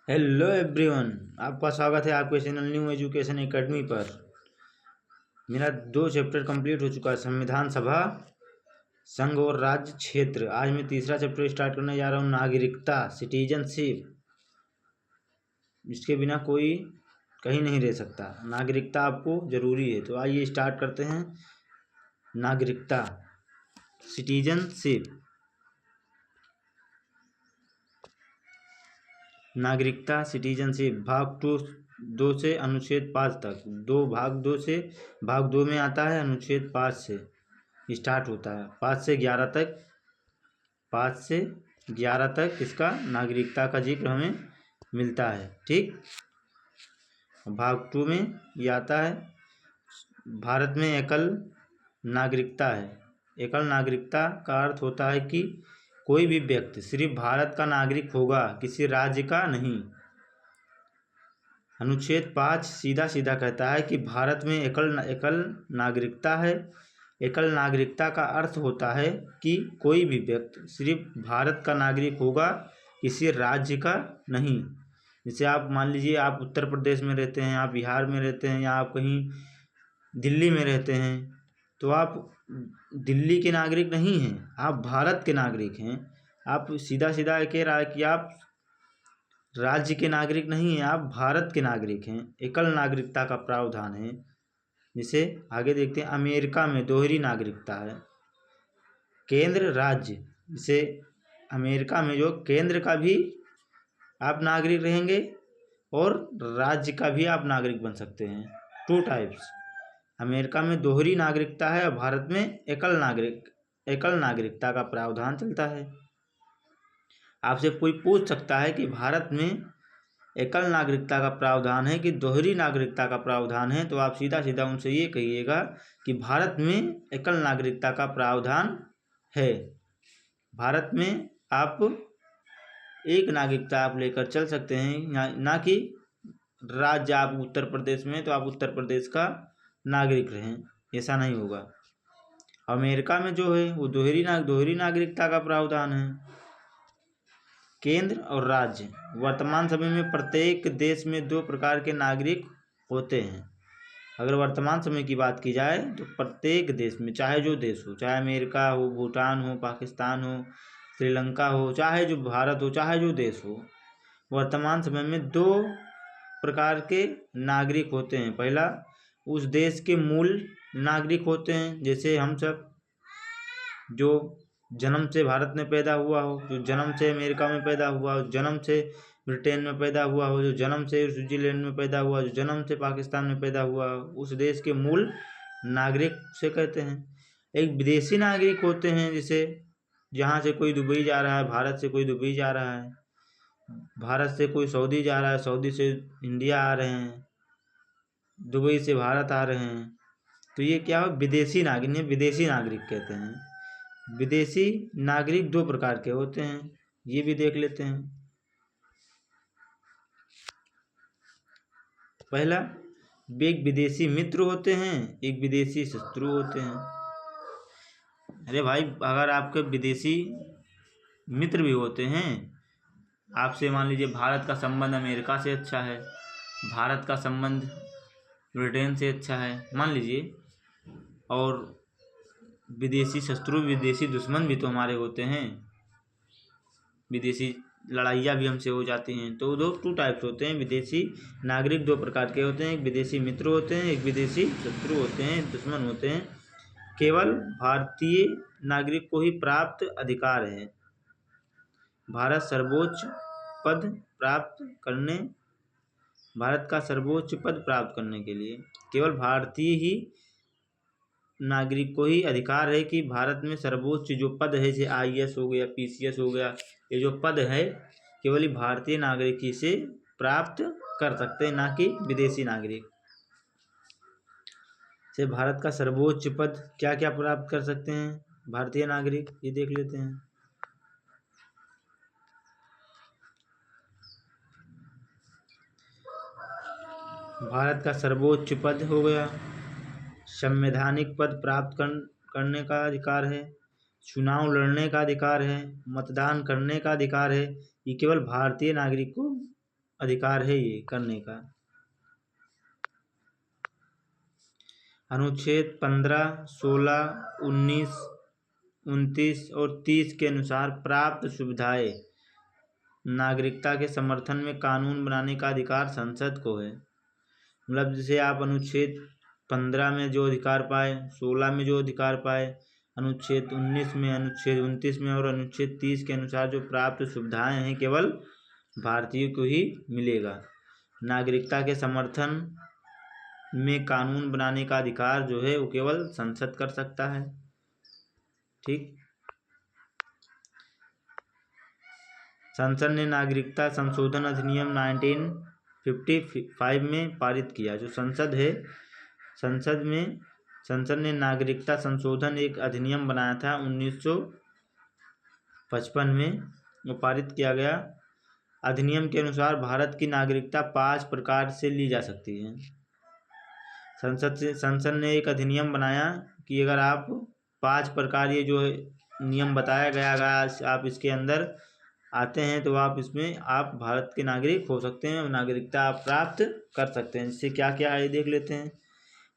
Hello everyone. आपका स्वागत है आपके चैनल न्यू एजुकेशन एकेडमी पर। मेरा 2 चैप्टर कंप्लीट हो चुका है, संविधान सभा, संघ और राज्य क्षेत्र। आज मैं तीसरा चैप्टर स्टार्ट करने जा रहा हूँ, नागरिकता, सिटीजनशिप। इसके बिना कोई कहीं नहीं रह सकता। नागरिकता आपको जरूरी है। तो आइए स्टार्ट करते हैं। नागरिकता, सिटीजनशिप। नागरिकता, सिटीजनशिप, भाग 2 से अनुच्छेद 5 तक। भाग 2 से भाग 2 में आता है, अनुच्छेद 5 से स्टार्ट होता है। 5 से 11 तक इसका नागरिकता का जिक्र हमें मिलता है। ठीक, भाग 2 में ये आता है, भारत में एकल नागरिकता है। एकल नागरिकता का अर्थ होता है कि कोई भी व्यक्ति सिर्फ भारत का नागरिक होगा, किसी राज्य का नहीं। अनुच्छेद 5 सीधा सीधा कहता है कि भारत में एकल नागरिकता है। एकल नागरिकता का अर्थ होता है कि कोई भी व्यक्ति सिर्फ भारत का नागरिक होगा, किसी राज्य का नहीं। जैसे आप मान लीजिए, आप उत्तर प्रदेश में रहते हैं, आप बिहार में रहते हैं, या आप कहीं दिल्ली में रहते हैं, तो आप दिल्ली के नागरिक नहीं हैं, आप भारत के नागरिक हैं। आप सीधा सीधा कह रहा है कि आप राज्य के नागरिक नहीं हैं, आप भारत के नागरिक हैं। एकल नागरिकता का प्रावधान है। जिसे आगे देखते हैं, अमेरिका में दोहरी नागरिकता है। केंद्र राज्य, जैसे अमेरिका में जो केंद्र का भी आप नागरिक रहेंगे और राज्य का भी आप नागरिक बन सकते हैं। 2 टाइप्स। अमेरिका में दोहरी नागरिकता है और भारत में एकल नागरिकता का प्रावधान चलता है। आपसे कोई पूछ सकता है कि भारत में एकल नागरिकता का प्रावधान है कि दोहरी नागरिकता का प्रावधान है, तो आप सीधा सीधा उनसे ये कहिएगा कि भारत में एकल नागरिकता का प्रावधान है। भारत में आप एक नागरिकता आप लेकर चल सकते हैं, ना कि राज्य आप उत्तर प्रदेश में तो आप उत्तर प्रदेश का नागरिक रहें, ऐसा नहीं होगा। अमेरिका में जो है वो दोहरी नागरिकता का प्रावधान है। केंद्र और राज्य, वर्तमान समय में प्रत्येक देश में 2 प्रकार के नागरिक होते हैं। अगर वर्तमान समय की बात की जाए तो प्रत्येक देश में, चाहे जो देश हो, चाहे अमेरिका हो, भूटान हो, पाकिस्तान हो, श्रीलंका हो, चाहे जो भारत हो, चाहे जो देश हो, वर्तमान समय में 2 प्रकार के नागरिक होते हैं। पहला, उस देश के मूल नागरिक होते हैं, जैसे हम सब, जो जन्म से भारत में पैदा हुआ हो, जो जन्म से अमेरिका में पैदा हुआ हो, जन्म से ब्रिटेन में पैदा हुआ हो, जो जन्म से स्विट्जरलैंड में पैदा हुआ, जो जन्म से पाकिस्तान में पैदा हुआ, उस देश के मूल नागरिक से कहते हैं। एक विदेशी नागरिक होते हैं, जैसे जहाँ से कोई दुबई जा रहा है, भारत से कोई दुबई जा रहा है, भारत से कोई सऊदी जा रहा है, सऊदी से इंडिया आ रहे हैं, दुबई से भारत आ रहे हैं, तो ये क्या हो, विदेशी नागरिक कहते हैं। विदेशी नागरिक 2 प्रकार के होते हैं, ये भी देख लेते हैं। पहला, एक विदेशी मित्र होते हैं, एक विदेशी शत्रु होते हैं। अरे भाई, अगर आपके विदेशी मित्र भी होते हैं, आपसे मान लीजिए भारत का संबंध अमेरिका से अच्छा है, भारत का संबंध ब्रिटेन से अच्छा है मान लीजिए, और विदेशी शत्रु, विदेशी दुश्मन भी तो हमारे होते हैं, विदेशी लड़ाइयाँ भी हमसे हो जाती हैं। तो 2 टाइप्स होते हैं। विदेशी नागरिक 2 प्रकार के होते हैं, एक विदेशी मित्र होते हैं, एक विदेशी शत्रु होते हैं, दुश्मन होते हैं। केवल भारतीय नागरिक को ही प्राप्त अधिकार है। भारत का सर्वोच्च पद प्राप्त करने के लिए केवल भारतीय ही नागरिक को ही अधिकार है कि भारत में सर्वोच्च जो पद है, जैसे IAS हो गया, PCS हो गया, ये जो पद है केवल ही भारतीय नागरिक ही से प्राप्त कर सकते हैं, ना कि विदेशी नागरिक। से भारत का सर्वोच्च पद क्या क्या प्राप्त कर सकते हैं भारतीय नागरिक, ये देख लेते हैं। भारत का सर्वोच्च पद हो गया, संवैधानिक पद प्राप्त करने का अधिकार है, चुनाव लड़ने का अधिकार है, मतदान करने का अधिकार है। ये केवल भारतीय नागरिक को अधिकार है ये करने का। अनुच्छेद 15, 16, 19, 29 और 30 के अनुसार प्राप्त सुविधाएं नागरिकता के समर्थन में कानून बनाने का अधिकार संसद को है। मतलब जैसे आप अनुच्छेद 15 में जो अधिकार पाए, 16 में जो अधिकार पाए, अनुच्छेद 19 में, अनुच्छेद 29 में और अनुच्छेद 30 के अनुसार जो प्राप्त सुविधाएं हैं केवल भारतीयों को ही मिलेगा। नागरिकता के समर्थन में कानून बनाने का अधिकार जो है वो केवल संसद कर सकता है। ठीक। संसद ने नागरिकता संशोधन अधिनियम 1955 में पारित किया। जो संसद है, संसद ने नागरिकता संशोधन एक अधिनियम बनाया था 1955 में, वो पारित किया गया। अधिनियम के अनुसार भारत की नागरिकता 5 प्रकार से ली जा सकती है। संसद ने एक अधिनियम बनाया कि अगर आप 5 प्रकार, ये जो नियम बताया गया, अगर आप इसके अंदर आते हैं तो आप इसमें आप भारत के नागरिक हो सकते हैं, नागरिकता आप प्राप्त कर सकते हैं। इससे क्या क्या है देख लेते हैं।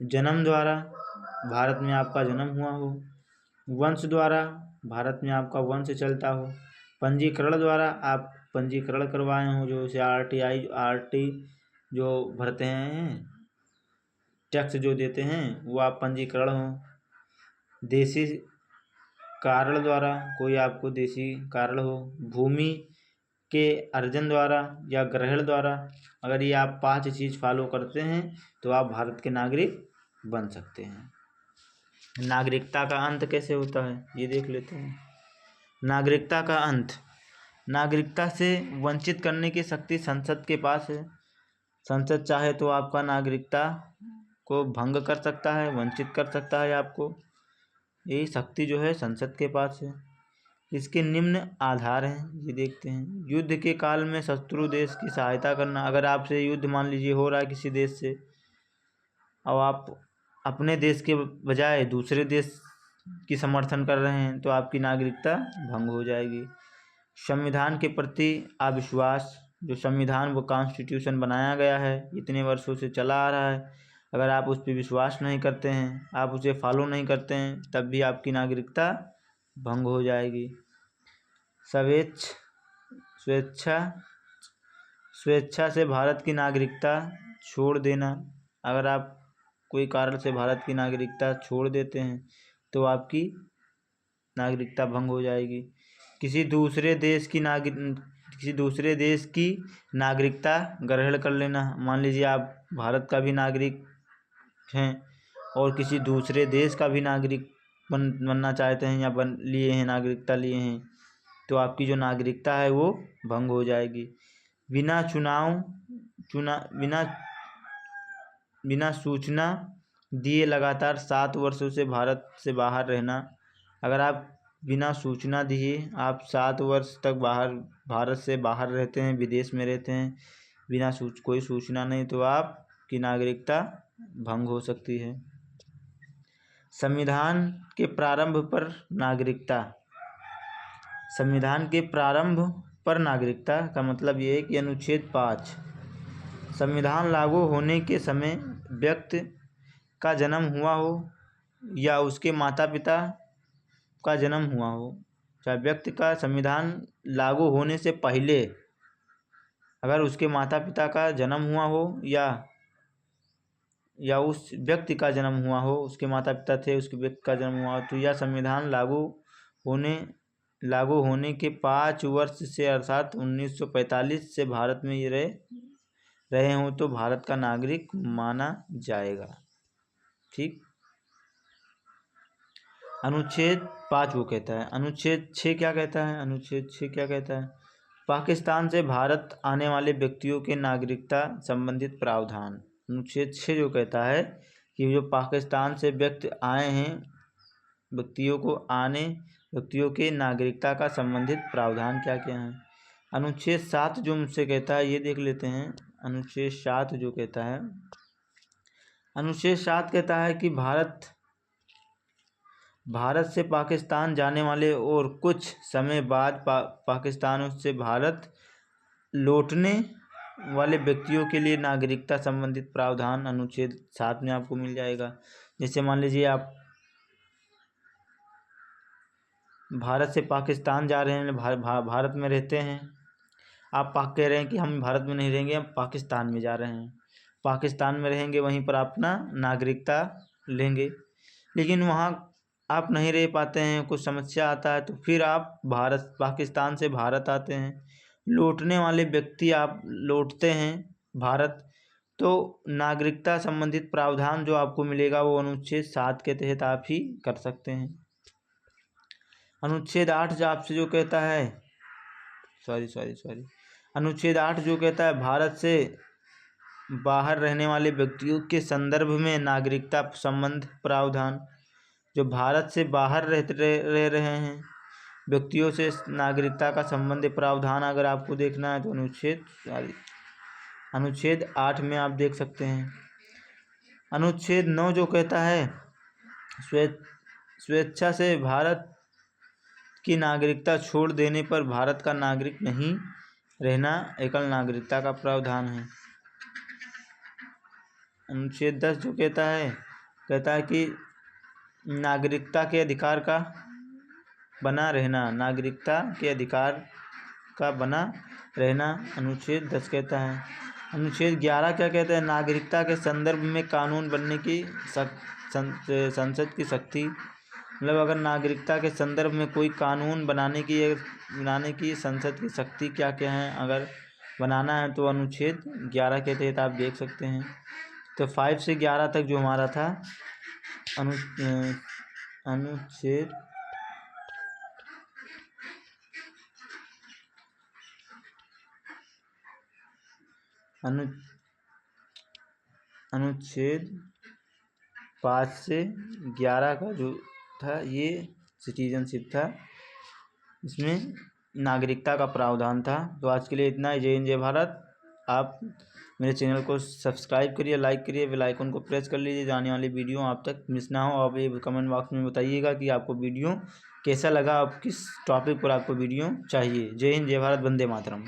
जन्म द्वारा, भारत में आपका जन्म हुआ हो। वंश द्वारा, भारत में आपका वंश चलता हो। पंजीकरण द्वारा, आप पंजीकरण करवाए हो, जो जैसे आरटी जो भरते हैं, टैक्स जो देते हैं, वो आप पंजीकरण हो। देशी कारण द्वारा, कोई आपको देशी कारण हो। भूमि के अर्जन द्वारा या ग्रहण द्वारा, अगर ये आप 5 चीज़ फॉलो करते हैं तो आप भारत के नागरिक बन सकते हैं। नागरिकता का अंत कैसे होता है ये देख लेते हैं। नागरिकता का अंत, नागरिकता से वंचित करने की शक्ति संसद के पास है। संसद चाहे तो आपका नागरिकता को भंग कर सकता है, वंचित कर सकता है आपको। यही शक्ति जो है संसद के पास है। इसके निम्न आधार हैं, ये देखते हैं। युद्ध के काल में शत्रु देश की सहायता करना, अगर आपसे युद्ध मान लीजिए हो रहा है किसी देश से, और आप अपने देश के बजाय दूसरे देश की समर्थन कर रहे हैं तो आपकी नागरिकता भंग हो जाएगी। संविधान के प्रति अविश्वास, जो संविधान वो कॉन्स्टिट्यूशन बनाया गया है, इतने वर्षों से चला आ रहा है, अगर आप उस पर विश्वास नहीं करते हैं, आप उसे फॉलो नहीं करते हैं, तब भी आपकी नागरिकता भंग हो जाएगी। स्वेच्छा से भारत की नागरिकता छोड़ देना, अगर आप कोई कारण से भारत की नागरिकता छोड़ देते हैं तो आपकी नागरिकता भंग हो जाएगी। किसी दूसरे देश की नागरिकता ग्रहण कर लेना, मान लीजिए आप भारत का भी नागरिक हैं और किसी दूसरे देश का भी नागरिक बनना चाहते हैं या लिए हैं, नागरिकता लिए हैं, तो आपकी जो नागरिकता है वो भंग हो जाएगी। बिना सूचना दिए लगातार 7 वर्षों से भारत से बाहर रहना, अगर आप बिना सूचना दिए आप 7 वर्ष तक भारत से बाहर रहते हैं, विदेश में रहते हैं, बिना कोई सूचना नहीं, तो आपकी नागरिकता भंग हो सकती है। संविधान के प्रारंभ पर नागरिकता, संविधान के प्रारंभ पर नागरिकता का मतलब ये है कि अनुच्छेद 5, संविधान लागू होने के समय व्यक्ति का जन्म हुआ हो या उसके माता पिता का जन्म हुआ हो, चाहे व्यक्ति का संविधान लागू होने से पहले अगर उसके माता पिता का जन्म हुआ हो या उस व्यक्ति का जन्म हुआ हो, उसके माता पिता थे, उसके व्यक्ति का जन्म हुआ हो, तो यह संविधान लागू होने के 5 वर्ष से अर्थात 1945 से भारत में ये रहे हों तो भारत का नागरिक माना जाएगा। ठीक। अनुच्छेद 5 वो कहता है। अनुच्छेद 6 क्या कहता है? अनुच्छेद 6 क्या कहता है? पाकिस्तान से भारत आने वाले व्यक्तियों के नागरिकता संबंधित प्रावधान। अनुच्छेद 6 जो कहता है कि जो पाकिस्तान से व्यक्ति आए हैं, व्यक्तियों के नागरिकता का संबंधित प्रावधान क्या क्या है। अनुच्छेद 7 जो मुझसे कहता है ये देख लेते हैं। अनुच्छेद 7 जो कहता है, अनुच्छेद 7 कहता है कि भारत से पाकिस्तान जाने वाले और कुछ समय बाद पाकिस्तान से भारत लौटने वाले व्यक्तियों के लिए नागरिकता संबंधित प्रावधान अनुच्छेद 7 में आपको मिल जाएगा। जैसे मान लीजिए आप भारत से पाकिस्तान जा रहे हैं, भारत में रहते हैं, आप कह रहे हैं कि हम भारत में नहीं रहेंगे, हम पाकिस्तान में जा रहे हैं, पाकिस्तान में रहेंगे, वहीं पर अपना नागरिकता लेंगे, लेकिन वहाँ आप नहीं रह पाते हैं, कुछ समस्या आता है, तो फिर आप पाकिस्तान से भारत आते हैं, लौटने वाले व्यक्ति आप लौटते हैं भारत, तो नागरिकता संबंधित प्रावधान जो आपको मिलेगा वो अनुच्छेद 7 के तहत आप ही कर सकते हैं। अनुच्छेद 8 जो आपसे जो कहता है अनुच्छेद 8 जो कहता है भारत से बाहर रहने वाले व्यक्तियों के संदर्भ में नागरिकता संबंध प्रावधान, जो भारत से बाहर रह रहे हैं व्यक्तियों से नागरिकता का संबंध प्रावधान अगर आपको देखना है तो अनुच्छेद 8 में आप देख सकते हैं। अनुच्छेद 9 जो कहता है स्वेच्छा से भारत की नागरिकता छोड़ देने पर भारत का नागरिक नहीं रहना एकल नागरिकता का प्रावधान है। अनुच्छेद 10 जो कहता है कि नागरिकता के अधिकार का बना रहना, नागरिकता के अधिकार का बना रहना अनुच्छेद 10 कहता है। अनुच्छेद 11 क्या कहता है? नागरिकता के संदर्भ में कानून बनने की संसद की शक्ति, मतलब अगर नागरिकता के संदर्भ में कोई कानून बनाने की संसद की शक्ति क्या क्या है, अगर बनाना है तो अनुच्छेद 11 के तहत आप देख सकते हैं। तो 5 से 11 तक जो हमारा था अनुच्छेद 5 से 11 का जो था ये सिटीजनशिप था, इसमें नागरिकता का प्रावधान था। तो आज के लिए इतना ही। जय हिंद जय भारत। आप मेरे चैनल को सब्सक्राइब करिए, लाइक करिए, बेल आइकन को प्रेस कर लीजिए, जाने वाली वीडियो आप तक मिस ना हो। आप ये कमेंट बॉक्स में बताइएगा कि आपको वीडियो कैसा लगा, आप किस टॉपिक पर आपको वीडियो चाहिए। जय हिंद जय भारत, वंदे मातरम।